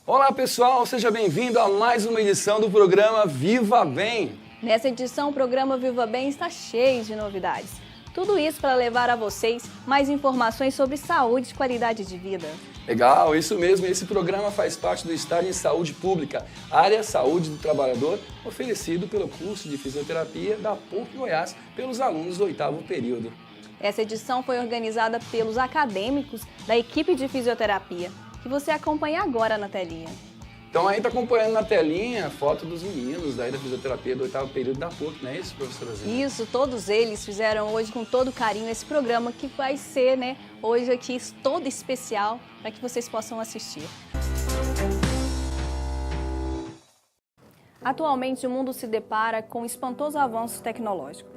Olá pessoal, seja bem-vindo a mais uma edição do programa Viva Bem. Nessa edição, o programa Viva Bem está cheio de novidades. Tudo isso para levar a vocês mais informações sobre saúde e qualidade de vida. Legal, isso mesmo. Esse programa faz parte do estágio em saúde pública, área saúde do trabalhador, oferecido pelo curso de fisioterapia da PUC Goiás pelos alunos do 8º período. Essa edição foi organizada pelos acadêmicos da equipe de fisioterapia, que você acompanha agora na telinha. Então aí está acompanhando na telinha a foto dos meninos daí da fisioterapia do 8º período da PUC, não é isso, professora Zina? Isso, todos eles fizeram hoje com todo carinho esse programa que vai ser, hoje aqui todo especial para que vocês possam assistir. Atualmente o mundo se depara com um espantoso avanço tecnológico.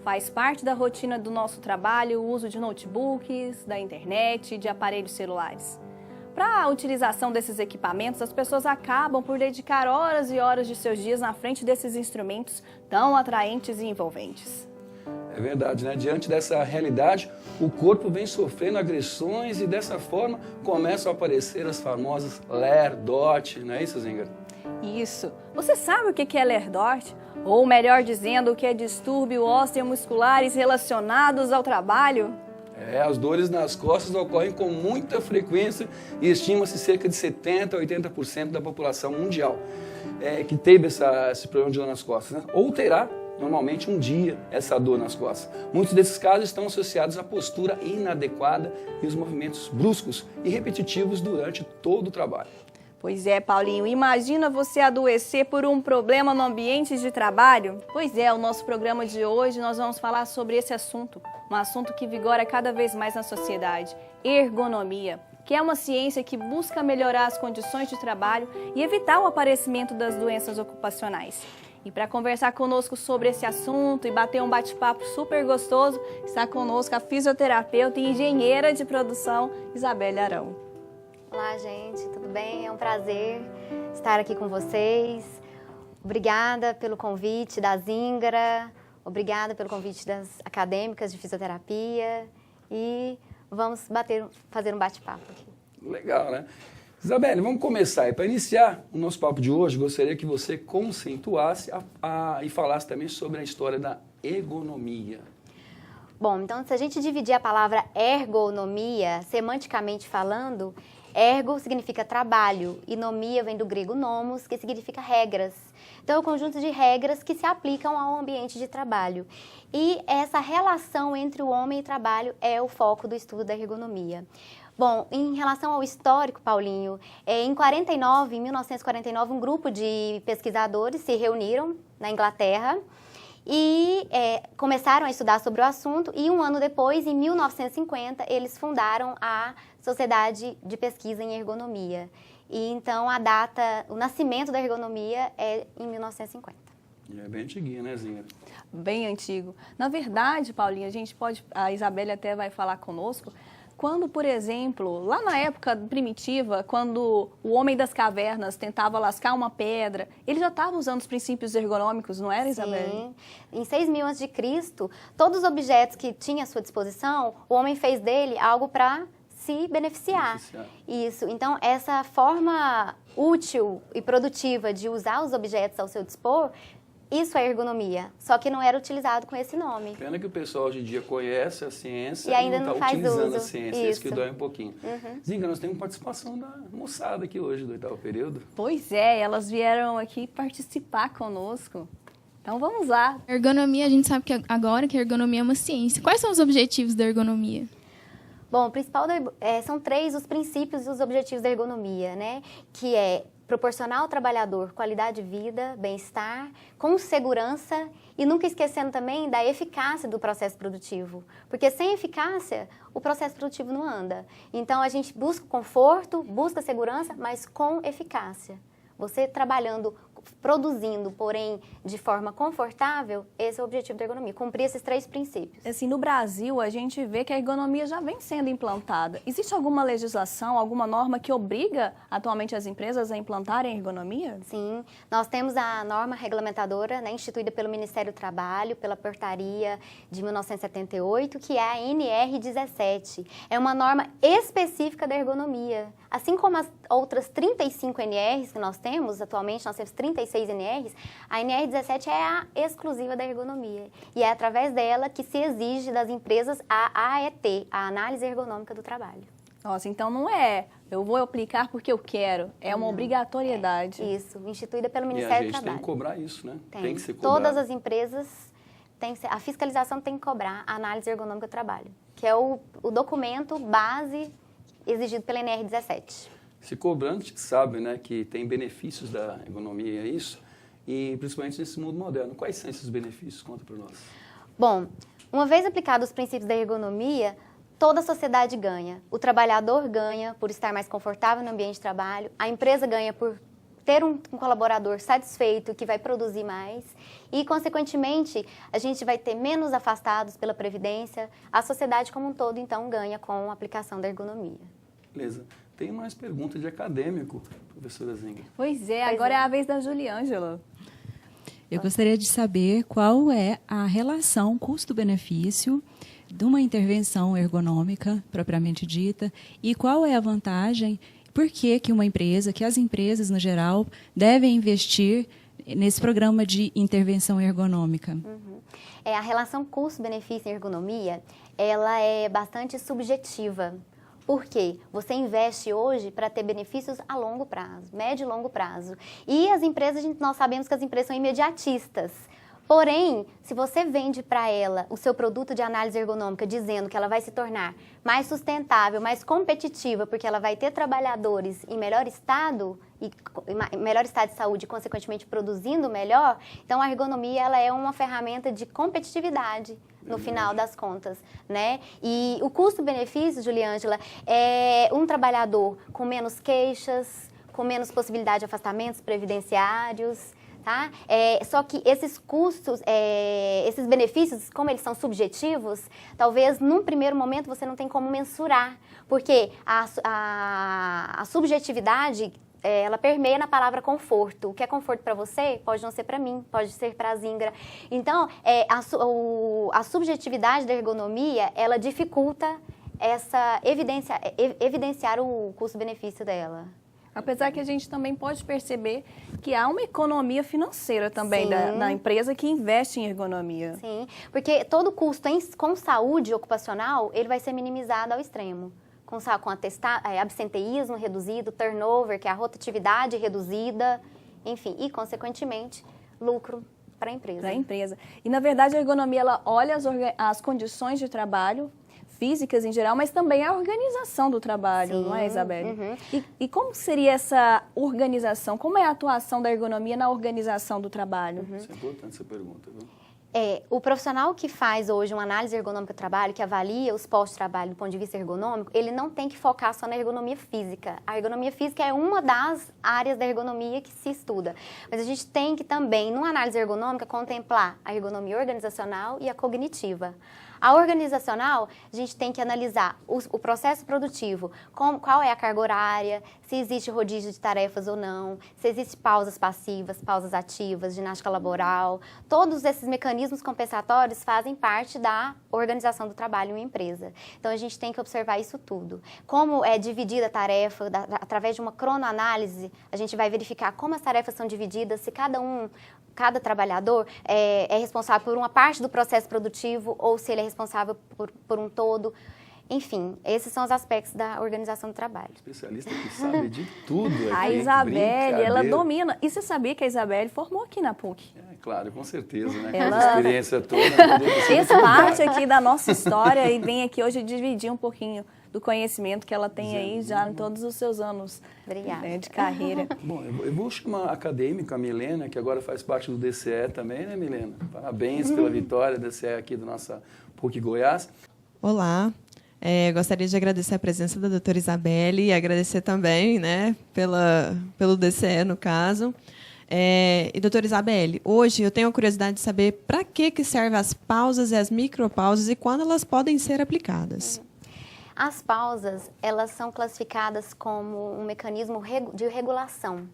Faz parte da rotina do nosso trabalho o uso de notebooks, da internet e de aparelhos celulares. Para a utilização desses equipamentos, as pessoas acabam por dedicar horas e horas de seus dias na frente desses instrumentos tão atraentes e envolventes. É verdade, né? Diante dessa realidade, o corpo vem sofrendo agressões e dessa forma começam a aparecer as famosas LER-DOT, não é isso, Zinga? Isso. Você sabe o que é LER-DOT? Ou melhor dizendo, o que é distúrbio ósseo-musculares relacionados ao trabalho? As dores nas costas ocorrem com muita frequência e estima-se cerca de 70% a 80% da população mundial que teve esse problema de dor nas costas, né? Ou terá, normalmente, um dia essa dor nas costas. Muitos desses casos estão associados à postura inadequada e os movimentos bruscos e repetitivos durante todo o trabalho. Pois é, Paulinho, imagina você adoecer por um problema no ambiente de trabalho? Pois é, o nosso programa de hoje nós vamos falar sobre esse assunto, um assunto que vigora cada vez mais na sociedade, ergonomia, que é uma ciência que busca melhorar as condições de trabalho e evitar o aparecimento das doenças ocupacionais. E para conversar conosco sobre esse assunto e bater um bate-papo super gostoso, está conosco a fisioterapeuta e engenheira de produção, Isabelle Arão. Olá, gente, tudo bem? É um prazer estar aqui com vocês. Obrigada pelo convite da Zingra, obrigada pelo convite das acadêmicas de fisioterapia e vamos fazer um bate-papo aqui. Legal, né? Isabelle, vamos começar. E para iniciar o nosso papo de hoje, gostaria que você conceituasse e falasse também sobre a história da ergonomia. Bom, então se a gente dividir a palavra ergonomia, semanticamente falando, ergo significa trabalho e nomia vem do grego nomos, que significa regras. Então é um conjunto de regras que se aplicam ao ambiente de trabalho. E essa relação entre o homem e o trabalho é o foco do estudo da ergonomia. Bom, em relação ao histórico, Paulinho, em 1949, um grupo de pesquisadores se reuniram na Inglaterra e começaram a estudar sobre o assunto e um ano depois, em 1950, eles fundaram a Sociedade de Pesquisa em Ergonomia. E então o nascimento da ergonomia é em 1950. É bem antiguinha, né, Zinga? Bem antigo. Na verdade, Paulinha, a Isabelle até vai falar conosco, quando, por exemplo, lá na época primitiva, quando o homem das cavernas tentava lascar uma pedra, ele já estava usando os princípios ergonômicos, não era, Isabelle? Sim. Em 6.000 a.C., todos os objetos que tinha à sua disposição, o homem fez dele algo para se beneficiar. Isso. Então, essa forma útil e produtiva de usar os objetos ao seu dispor, isso é ergonomia, só que não era utilizado com esse nome. Pena que o pessoal hoje em dia conhece a ciência e ainda não não está faz utilizando uso. a ciência, isso que dói um pouquinho. Uhum. Zinga, nós temos participação da moçada aqui hoje do 8º período. Pois é, elas vieram aqui participar conosco. Então vamos lá. Ergonomia, a gente sabe que agora que a ergonomia é uma ciência. Quais são os objetivos da ergonomia? Bom, o principal são 3 os princípios e os objetivos da ergonomia, né? Que é proporcionar ao trabalhador qualidade de vida, bem-estar, com segurança e nunca esquecendo também da eficácia do processo produtivo. Porque sem eficácia, o processo produtivo não anda. Então, a gente busca conforto, busca segurança, mas com eficácia. Você trabalhando produzindo, porém de forma confortável, esse é o objetivo da ergonomia, cumprir esses 3 princípios. Assim, no Brasil, a gente vê que a ergonomia já vem sendo implantada. Existe alguma legislação, alguma norma que obriga atualmente as empresas a implantarem a ergonomia? Sim, nós temos a norma regulamentadora, né, instituída pelo Ministério do Trabalho, pela portaria de 1978, que é a NR17. É uma norma específica da ergonomia. Assim como as outras 35 NRs que nós temos, atualmente nós temos 36 NRs, a NR17 é a exclusiva da ergonomia. E é através dela que se exige das empresas a AET, a Análise Ergonômica do Trabalho. Nossa, então não é eu vou aplicar porque eu quero, é uma obrigatoriedade. Isso, instituída pelo E Ministério a do gente Trabalho. tem que cobrar isso, né? Tem que ser cobrado. Todas as empresas, a fiscalização tem que cobrar a Análise Ergonômica do Trabalho, que é o documento base exigido pela NR17. Se cobrando, a gente sabe, né, que tem benefícios da ergonomia, é isso, e principalmente nesse mundo moderno. Quais são esses benefícios? Conta para nós. Bom, uma vez aplicados os princípios da ergonomia, toda a sociedade ganha. O trabalhador ganha por estar mais confortável no ambiente de trabalho, a empresa ganha por ter um colaborador satisfeito que vai produzir mais e, consequentemente, a gente vai ter menos afastados pela Previdência. A sociedade como um todo, então, ganha com a aplicação da ergonomia. Beleza. Tem mais pergunta de acadêmico, professora Zenga. Pois é, agora é a vez da Juliângela. Eu gostaria de saber qual é a relação custo-benefício de uma intervenção ergonômica, propriamente dita, e qual é a vantagem, por que uma empresa, que as empresas, no geral, devem investir nesse programa de intervenção ergonômica. A relação custo-benefício em ergonomia, ela é bastante subjetiva. Por quê? Você investe hoje para ter benefícios a longo prazo, médio e longo prazo. E as empresas, nós sabemos que as empresas são imediatistas. Porém, se você vende para ela o seu produto de análise ergonômica dizendo que ela vai se tornar mais sustentável, mais competitiva, porque ela vai ter trabalhadores em melhor estado de saúde e, consequentemente, produzindo melhor, então a ergonomia ela é uma ferramenta de competitividade no final das contas, né? E o custo-benefício, Juliângela, é um trabalhador com menos queixas, com menos possibilidade de afastamentos previdenciários, tá? Só que esses custos, esses benefícios, como eles são subjetivos, talvez num primeiro momento você não tem como mensurar, porque a subjetividade ela permeia na palavra conforto. O que é conforto para você pode não ser para mim, pode ser para a Zingra. Então, a subjetividade da ergonomia, ela dificulta evidenciar o custo-benefício dela. Apesar que a gente também pode perceber que há uma economia financeira também na empresa que investe em ergonomia. Sim, porque todo custo com saúde ocupacional, ele vai ser minimizado ao extremo. Com absenteísmo reduzido, turnover, que é a rotatividade reduzida, enfim, e, consequentemente, lucro para a empresa. Para a empresa. E, na verdade, a ergonomia, ela olha as condições de trabalho, físicas em geral, mas também a organização do trabalho, Sim, não é, Isabelle? E como seria essa organização? Como é a atuação da ergonomia na organização do trabalho? Isso é importante essa pergunta, viu? O profissional que faz hoje uma análise ergonômica do trabalho, que avalia os postos de trabalho do ponto de vista ergonômico, ele não tem que focar só na ergonomia física. A ergonomia física é uma das áreas da ergonomia que se estuda. Mas a gente tem que também, numa análise ergonômica, contemplar a ergonomia organizacional e a cognitiva. A organizacional, a gente tem que analisar o processo produtivo, qual é a carga horária, se existe rodízio de tarefas ou não, se existe pausas passivas, pausas ativas, ginástica laboral. Todos esses mecanismos compensatórios fazem parte da organização do trabalho em uma empresa. Então, a gente tem que observar isso tudo. Como é dividida a tarefa, através de uma cronoanálise, a gente vai verificar como as tarefas são divididas, se cada trabalhador é responsável por uma parte do processo produtivo ou se ele é responsável por um todo. Enfim, esses são os aspectos da organização do trabalho. Especialista que sabe de tudo aqui. A Isabelle, ela domina. E você sabia que a Isabelle formou aqui na PUC? Claro, com certeza, né? Com Ela essa experiência toda. fez parte aqui da nossa história e vem aqui hoje dividir um pouquinho do conhecimento que ela tem aí já em todos os seus anos de carreira. Bom, eu vou chamar a acadêmica, a Milena, que agora faz parte do DCE também, né, Milena? Parabéns pela vitória do DCE aqui da nossa PUC Goiás. Olá, gostaria de agradecer a presença da doutora Isabelle e agradecer também, né, pelo DCE, no caso. E doutora Isabelle, hoje eu tenho a curiosidade de saber para que servem as pausas e as micropausas e quando elas podem ser aplicadas. As pausas, elas são classificadas como um mecanismo de regulação.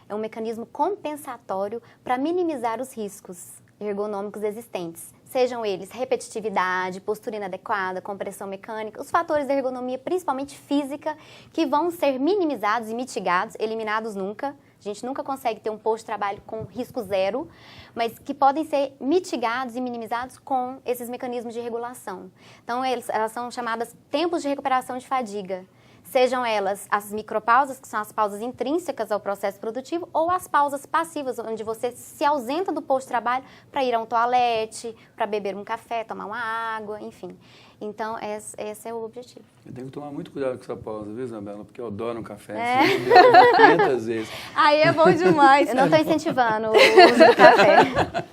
É um mecanismo compensatório para minimizar os riscos ergonômicos existentes. Sejam eles repetitividade, postura inadequada, compressão mecânica, os fatores da ergonomia, principalmente física, que vão ser minimizados e mitigados, eliminados nunca. A gente nunca consegue ter um posto de trabalho com risco zero, mas que podem ser mitigados e minimizados com esses mecanismos de regulação. Então, elas são chamadas tempos de recuperação de fadiga. Sejam elas as micropausas, que são as pausas intrínsecas ao processo produtivo, ou as pausas passivas, onde você se ausenta do posto de trabalho para ir a um toalete, para beber um café, tomar uma água, enfim. Então, esse é o objetivo. Eu tenho que tomar muito cuidado com essa pausa, viu, Isabela? Porque eu adoro um café. Assim, eu bebo 500 vezes. Aí é bom demais. Eu não estou incentivando o uso do café.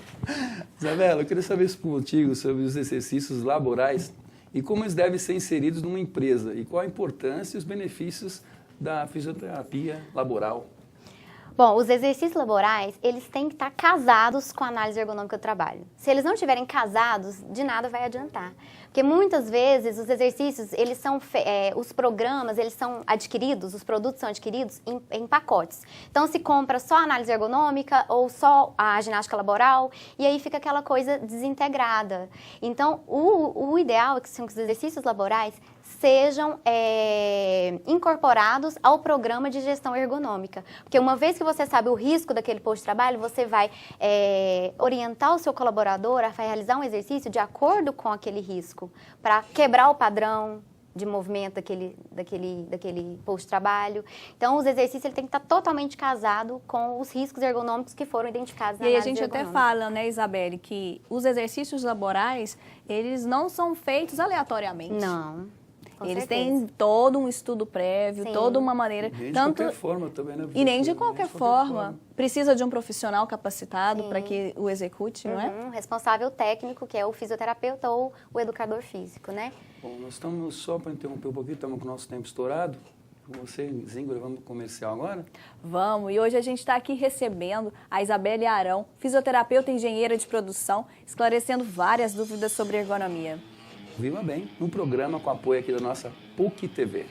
Isabela, eu queria saber contigo sobre os exercícios laborais e como eles devem ser inseridos numa empresa e qual a importância e os benefícios da fisioterapia laboral. Bom, os exercícios laborais, eles têm que estar casados com a análise ergonômica do trabalho. Se eles não estiverem casados, de nada vai adiantar. Porque muitas vezes os exercícios, os programas, eles são adquiridos, os produtos são adquiridos em pacotes. Então, se compra só a análise ergonômica ou só a ginástica laboral, e aí fica aquela coisa desintegrada. Então, o ideal é que os exercícios laborais sejam incorporados ao programa de gestão ergonômica. Porque uma vez que você sabe o risco daquele posto de trabalho, você vai orientar o seu colaborador a realizar um exercício de acordo com aquele risco, para quebrar o padrão de movimento daquele posto de trabalho. Então, os exercícios ele tem que estar totalmente casado com os riscos ergonômicos que foram identificados na análise ergonômica. E aí a gente até fala, né, Isabelle, que os exercícios laborais, eles não são feitos aleatoriamente. Não. Eles têm todo um estudo prévio, Sim. toda uma maneira. Nem de qualquer forma também, né? E nem de qualquer forma. Precisa de um profissional capacitado para que o execute, não é? Um responsável técnico, que é o fisioterapeuta ou o educador físico, né? Bom, nós estamos, só para interromper um pouquinho, estamos com o nosso tempo estourado. Com você, Zíngora, vamos pro comercial agora? Vamos, e hoje a gente está aqui recebendo a Isabelle Arão, fisioterapeuta e engenheira de produção, esclarecendo várias dúvidas sobre ergonomia. Viva Bem, um programa com apoio aqui da nossa PUC TV.